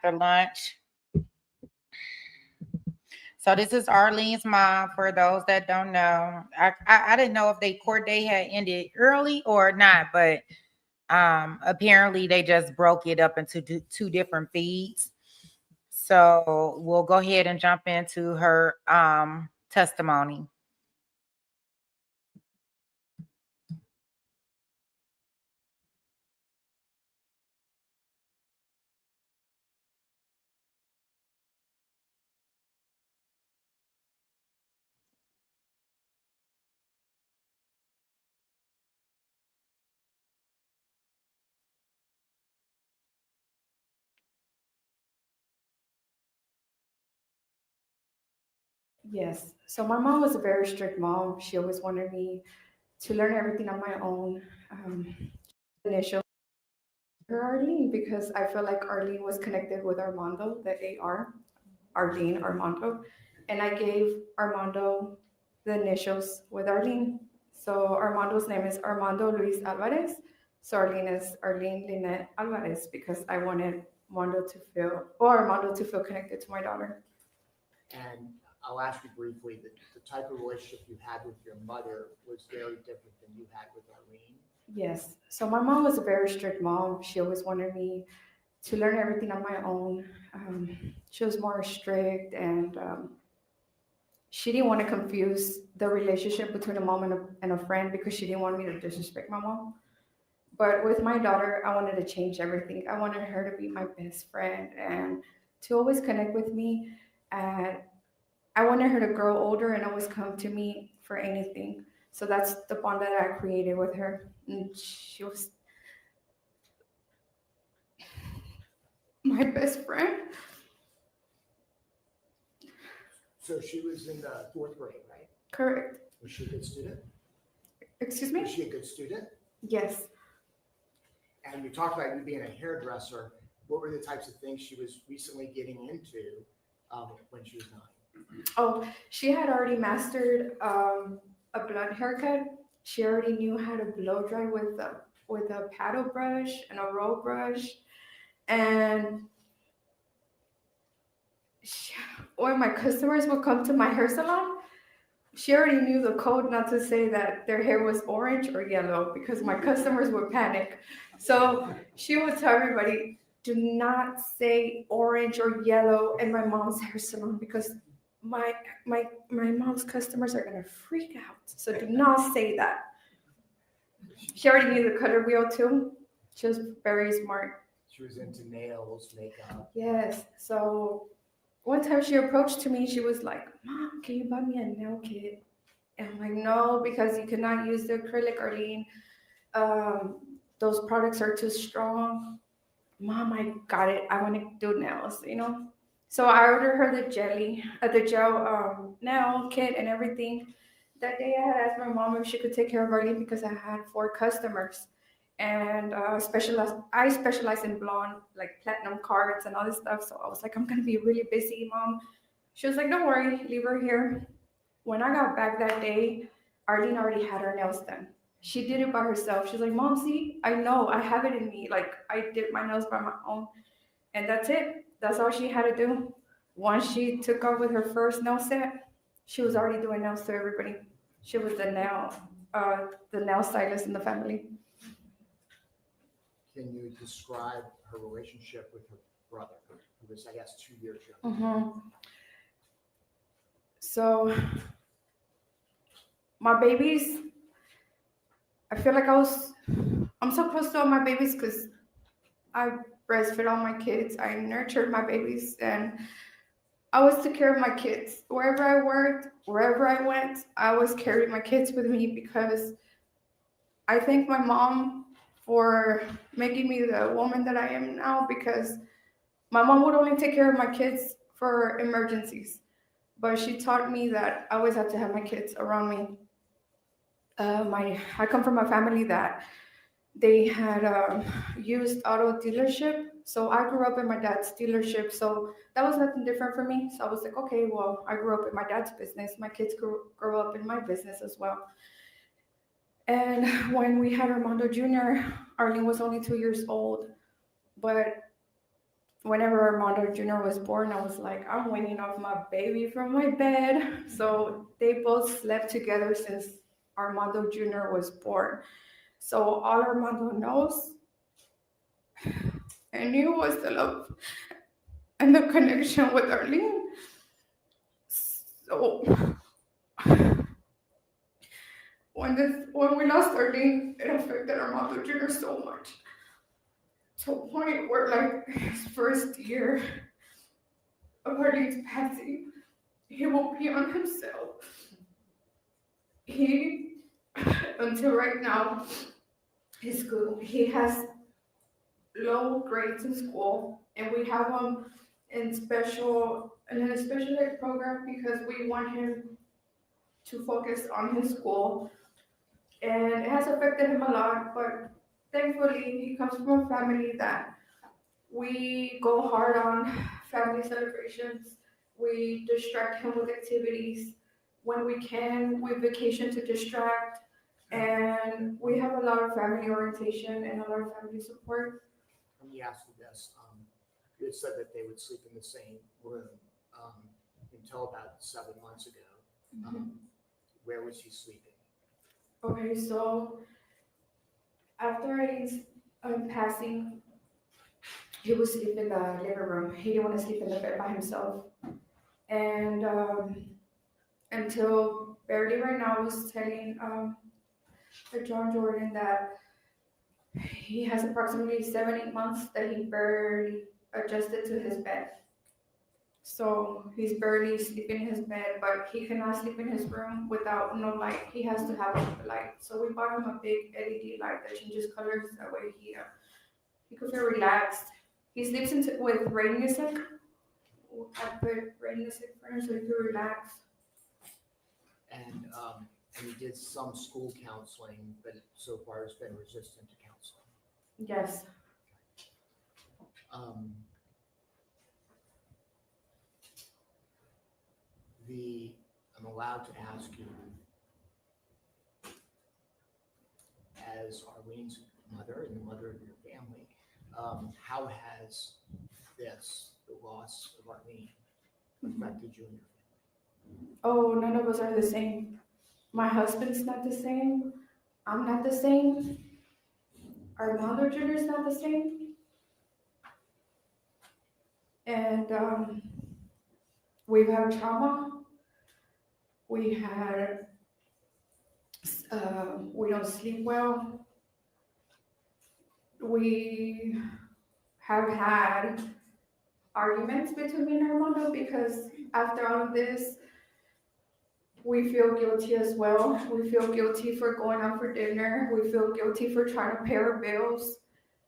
after lunch. So this is Arlene's mom. For those that don't know, I didn't know if they court date had ended early or not, but apparently they just broke it up into two different feeds. So we'll go ahead and jump into her testimony. Yes. So my mom was a very strict mom. She always wanted me to learn everything on my own. Initial her Arlene because I feel like Arlene was connected with Armando, the AR, Arlene Armando, and I gave Armando the initials with Arlene. So Armando's name is Armando Luis Alvarez. So Arlene is Arlene Lynette Alvarez because I wanted Armando to feel connected to my daughter. And I'll ask you briefly, the type of relationship you had with your mother was very different than you had with Arlene. Yes. So my mom was a very strict mom. She always wanted me to learn everything on my own. She was more strict, and she didn't want to confuse the relationship between a mom and a friend because she didn't want me to disrespect my mom. But with my daughter, I wanted to change everything. I wanted her to be my best friend and to always connect with me. And I wanted her to grow older and always come to me for anything. So that's the bond that I created with her. And she was my best friend. So she was in the fourth grade, right? Correct. Was she a good student? Excuse me? Was she a good student? Yes. And you talked about you being a hairdresser. What were the types of things she was recently getting into when she was 9? Oh, she had already mastered a blunt haircut. She already knew how to blow dry with a paddle brush and a roll brush. And she, when my customers would come to my hair salon, she already knew the code not to say that their hair was orange or yellow because my customers would panic. So she would tell everybody, do not say orange or yellow in my mom's hair salon because my my mom's customers are gonna freak out. So do not say that. She already knew the color wheel too. She was very smart. She was into nails, makeup. Yes. So one time she approached to me, she was like, Mom, can you buy me a nail kit? And I'm like, no, because you cannot use the acrylic, Arlene. Those products are too strong. Mom, I got it. I want to do nails. So I ordered her the gel nail kit and everything. That day I had asked my mom if she could take care of Arlene because I had 4 customers. And I specialize in blonde, like platinum cards and all this stuff. So I was like, I'm going to be really busy, Mom. She was like, don't worry, leave her here. When I got back that day, Arlene already had her nails done. She did it by herself. She's like, Mom, see, I know, I have it in me. Like, I did my nails by my own. And that's it. That's all she had to do. Once she took off with her first nail set, she was already doing nails to everybody. She was the nail stylist in the family. Can you describe her relationship with her brother, who was, I guess, 2 years younger? So, my babies, I feel like I'm so close to all my babies because I breastfed all my kids. I nurtured my babies, and I always took care of my kids. Wherever I worked, wherever I went, I always carried my kids with me because I thank my mom for making me the woman that I am now because my mom would only take care of my kids for emergencies, but she taught me that I always have to have my kids around me. I come from a family that they had used auto dealership. So I grew up in my dad's dealership. So that was nothing different for me. So I was like, okay, well, I grew up in my dad's business. My kids grew up in my business as well. And when we had Armando Jr., Arlene was only 2 years old. But whenever Armando Jr. was born, I was like, I'm weaning off my baby from my bed. So they both slept together since Armando Jr. was born. So all Armando knows and knew was the love and the connection with Arlene. So when we lost Arlene, it affected Armando Jr. so much. To a point where like his first year of Arlene's passing, he won't be on himself. He until right now, he's good. He has low grades in school, and we have him in a special ed program because we want him to focus on his school, and it has affected him a lot. But thankfully, he comes from a family that we go hard on family celebrations. We distract him with activities when we can. We vacation to distract, and we have a lot of family orientation and a lot of family support. Let me ask you this. You had said that they would sleep in the same room um, until about 7 months ago. Where was he sleeping? Okay, so after his passing, he would sleep in the living room. He didn't want to sleep in the bed by himself. And until barely right now, I was telling John Jordan that he has approximately 7, 8 months that he barely adjusted to his bed. So he's barely sleeping in his bed, but he cannot sleep in his room without no light. He has to have a light. So we bought him a big LED light that changes colors. That way he could feel relaxed. He sleeps with rain music. I put rain music for him so he could relax. And he did some school counseling, but so far has been resistant to counseling. Yes. I'm allowed to ask you, as Arlene's mother and the mother of your family, how has the loss of Arlene, affected you and your family? Oh, none of us are the same. My husband's not the same. I'm not the same. Our mother Junior's not the same. And we've had trauma. We don't sleep well. We have had arguments between me and Armando because after all of this, we feel guilty as well. We feel guilty for going out for dinner. We feel guilty for trying to pay our bills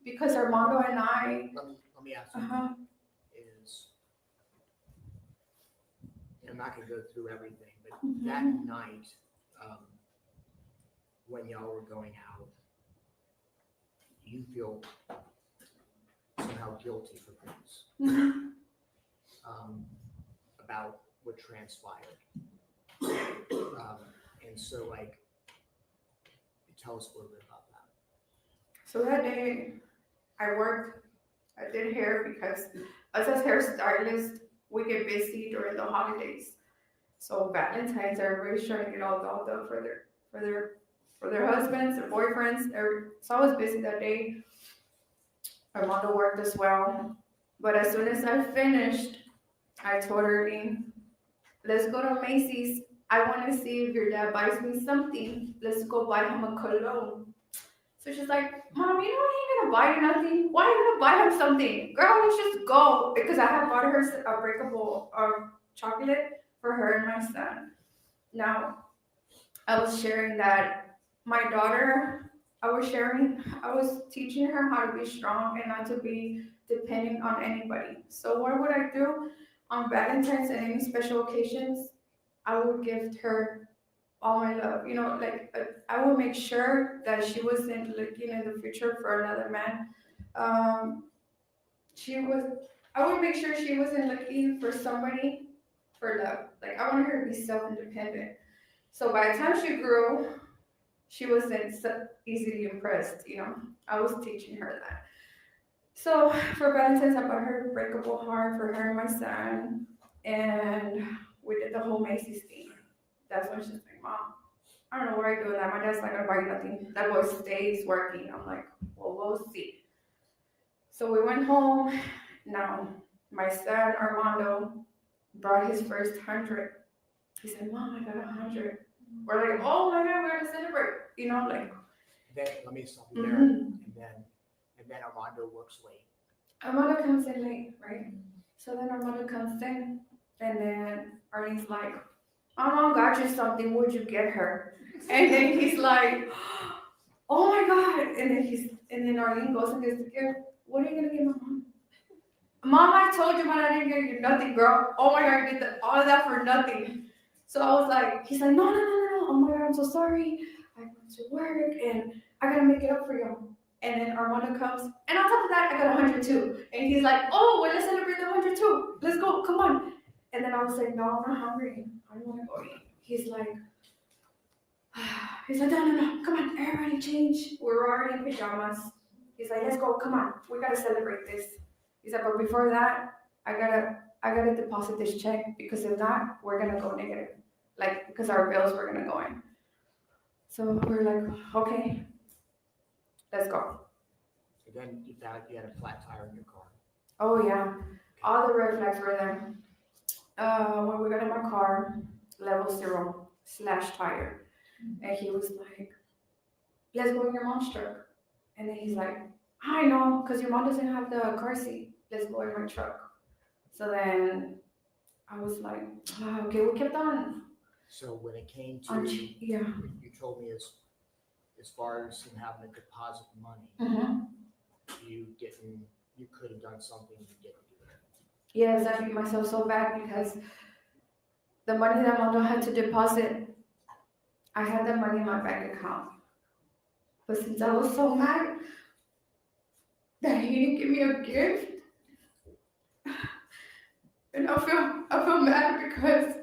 because Armando and I. Let me ask you. Is I'm not going to go through everything, but that night when y'all were going out, you feel somehow guilty for things about what transpired. And so, like, tell us a little bit about that. So that day, I worked. I did hair because us as hairstylists, we get busy during the holidays. So Valentine's, everybody's trying to get all dolled up for their husbands, their boyfriends. So I was busy that day. Armando worked as well. But as soon as I finished, I told Arlene, let's go to Macy's. I want to see if your dad buys me something. Let's go buy him a cologne. So she's like, Mom, you know he ain't gonna buy you nothing. Why are you gonna buy him something? Girl, let's just go. Because I had bought her a breakable chocolate for her and my son. Now, I was sharing that my daughter, I was teaching her how to be strong and not to be dependent on anybody. So what would I do? On Valentine's and any special occasions, I would gift her all my love. I would make sure that she wasn't looking in the future for another man. I would make sure she wasn't looking for somebody for love. Like, I wanted her to be self-independent. So by the time she grew, she wasn't so easily impressed. I was teaching her that. So for Valentine's, I bought her a breakable heart for her and my son, and we did the whole Macy's thing. That's when she's like, Mom, I don't know why you're doing that. My dad's not gonna buy you nothing. That boy stays working. I'm like, well, we'll see. So we went home. Now, my son Armando brought his first 100. He said, Mom, I got 100. We're like, oh my God, we're gonna celebrate. You know, like, Then, let me stop you there, mhm. and then Armando works late. Armando comes in late, right? So then Armando comes in, and then Arlene's like, my mom got you something. Would you get her? And then he's like, oh my God. And then Arlene goes and gets the gift. What are you gonna give my mom? Mom, I told you, but I didn't give you nothing, girl. Oh my God, you did all of that for nothing. So I was like, he's like, no. Oh my God, I'm so sorry. I went to work and I gotta make it up for you. And then Armando comes, and on top of that, I got 102. And he's like, oh, well, let's celebrate the 102. Let's go, come on. And then I was like, no, I'm not hungry. I don't want to go eat. He's like, no, come on, everybody change. We're already in pajamas. He's like, let's go, come on, we gotta celebrate this. He's like, but before that, I gotta deposit this check because if not, we're gonna go negative. Like, because our bills were gonna go in. So we're like, okay, let's go. And then you found you had a flat tire in your car. Oh yeah, all the red flags were there. When we got in my car, level 0 slash tire, and he was like, "Let's go in your mom's truck." And then he's like, "I know, cause your mom doesn't have the car seat. Let's go in my truck." So then I was like, "Okay." We kept on. So when it came to, Yeah. you told me as far as him having to deposit money, Mm-hmm. you could have done something you didn't do it. Yes, I beat myself so bad because the money that Mondo had to deposit, I had that money in my bank account. But since I was so mad that he didn't give me a gift, and I feel mad because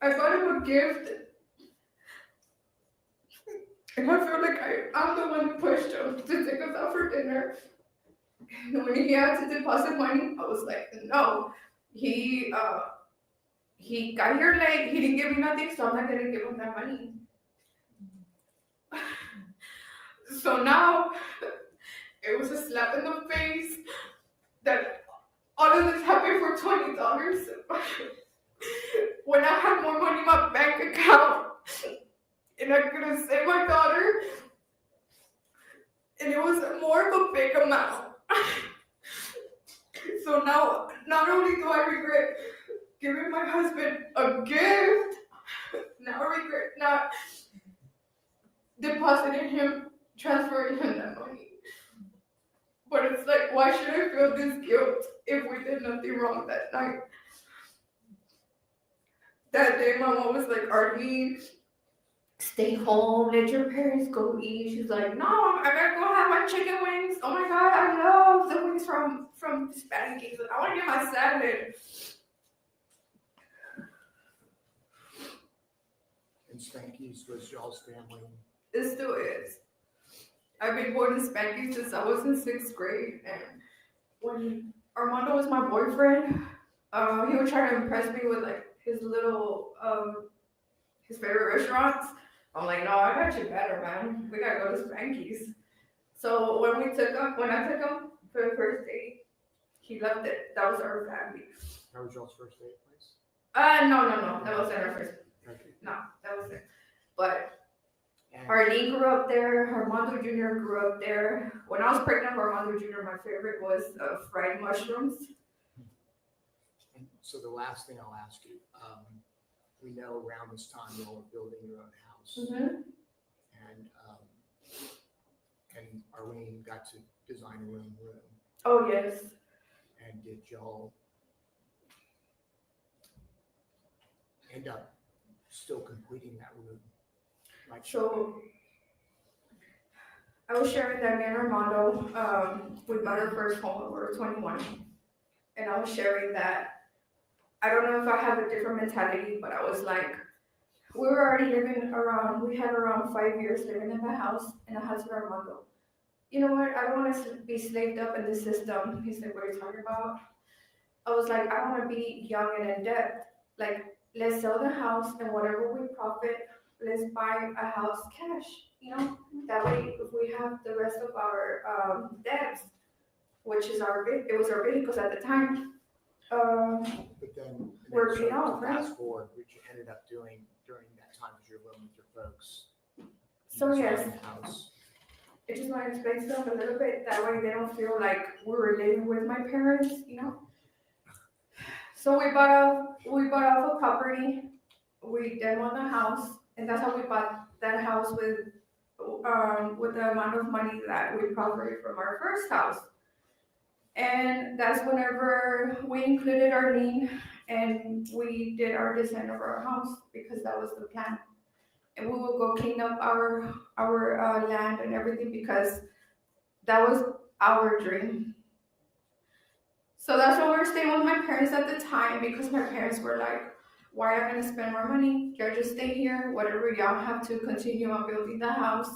I bought him a gift, and I feel like I'm the one who pushed him to take us out for dinner. And when he had to deposit money, I was like, no. He got here late. He didn't give me nothing, so I'm not gonna give him that money. So now it was a slap in the face that all of this happened for $20 when I had more money in my bank account and I could have saved my daughter, and it was more of a big amount. So now, not only do I regret giving my husband a gift, now I regret not depositing him, transferring him that money. But it's like, why should I feel this guilt if we did nothing wrong that night? That day, my mom was like, Arlene, stay home, let your parents go eat. She's like, no, I gotta go have my chicken wings. Oh my God, I love the wings from Spanky's. I want to get my salad. And Spanky's was y'all's family. It still is. I've been going to Spanky's since I was in 6th grade, and when Armando was my boyfriend, he would try to impress me with like his little his favorite restaurants. I'm like, no, I got you better, man. We gotta go to Spanky's. So when I took him for the first date, he loved it. That was our family. That was y'all's first date place? No. That wasn't our first. Okay. No, that wasn't. But And Arlene grew up there. Armando Jr. grew up there. When I was pregnant for Armando Jr., my favorite was fried mushrooms. And so the last thing I'll ask you, we know around this time you all were building your own house, Mm-hmm. and Arlene got to design her own room. Oh, yes. And did y'all end up still completing that room? Like, So I was sharing that me and Armando, we bought our first home when we were 21. And I was sharing that I don't know if I have a different mentality, but I was like, we had around 5 years living in the house, and I had to Armando. you know what, I don't want to be slaved up in the system. He's like, what are you talking about? I was like, I don't want to be young and in debt. Like, let's sell the house and whatever we profit, let's buy a house cash. You know, that way if we have the rest of our debts, which is it was our vehicles at the time. But then, We're so paid off, to right? fast forward, what you ended up doing during that time as you're living with your folks. you So yes, designed the house. I just want to explain stuff a little bit. That way they don't feel like we were living with my parents, you know. So we bought off a property. We demoed the house, and that's how we bought that house with the amount of money that we profited from our first house. And that's whenever we included Arlene and we did our design of our house because that was the plan. And we will go clean up our land and everything because that was our dream. So that's why we were staying with my parents at the time because my parents were like, why are you gonna spend more money? Y'all just stay here, whatever y'all have to continue on building the house.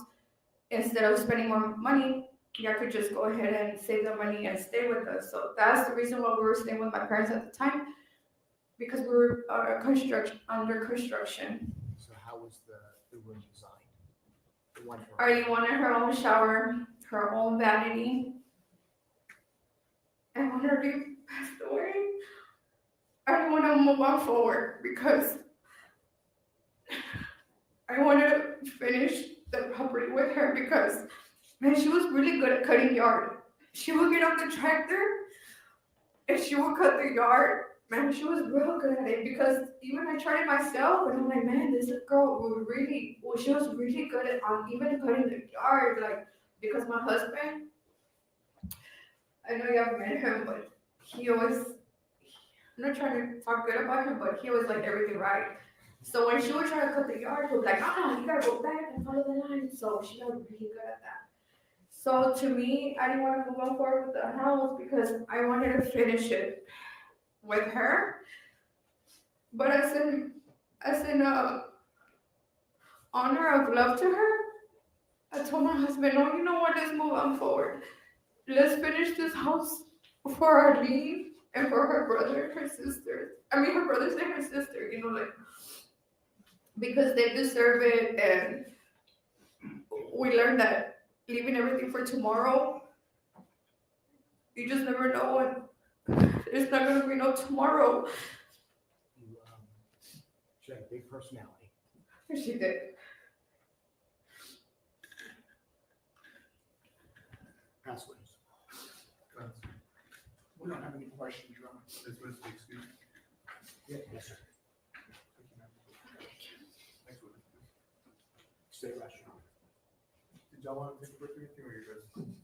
Instead of spending more money, y'all could just go ahead and save the money and stay with us. So that's the reason why we were staying with my parents at the time because we were under construction. So how was the room designed? The one for Arlene wanted her own shower, her own vanity. And when Arlene passed away, I didn't want to move on forward because I wanted to finish the property with her because, man, she was really good at cutting yard. She would get on the tractor and she would cut the yard. Man, she was real good at it because even I tried it myself and I'm like, man, this girl she was really good at even cutting the yard. Like, because my husband, I know you haven't met him, but he always, I'm not trying to talk good about him, but he always like everything right. So when she would try to cut the yard, he would be like, you gotta go back and follow the line. So she got really good at that. So to me, I didn't want to move on forward with the house because I wanted to finish it with her. But as an honor of love to her, I told my husband, no, you know what, let's move on forward. Let's finish this house for Arlene and for her brother and her sisters. I mean, her brothers and her sister, you know, like, because they deserve it. And we learned that leaving everything for tomorrow, you just never know when there's not going to be no tomorrow. She had a big personality. She did. Passwords. We don't have any questions, Your Honor. This was the excuse. Yeah, yes, sir. Next witness, please. State restaurant. Did y'all want to take a quick meeting or you're good?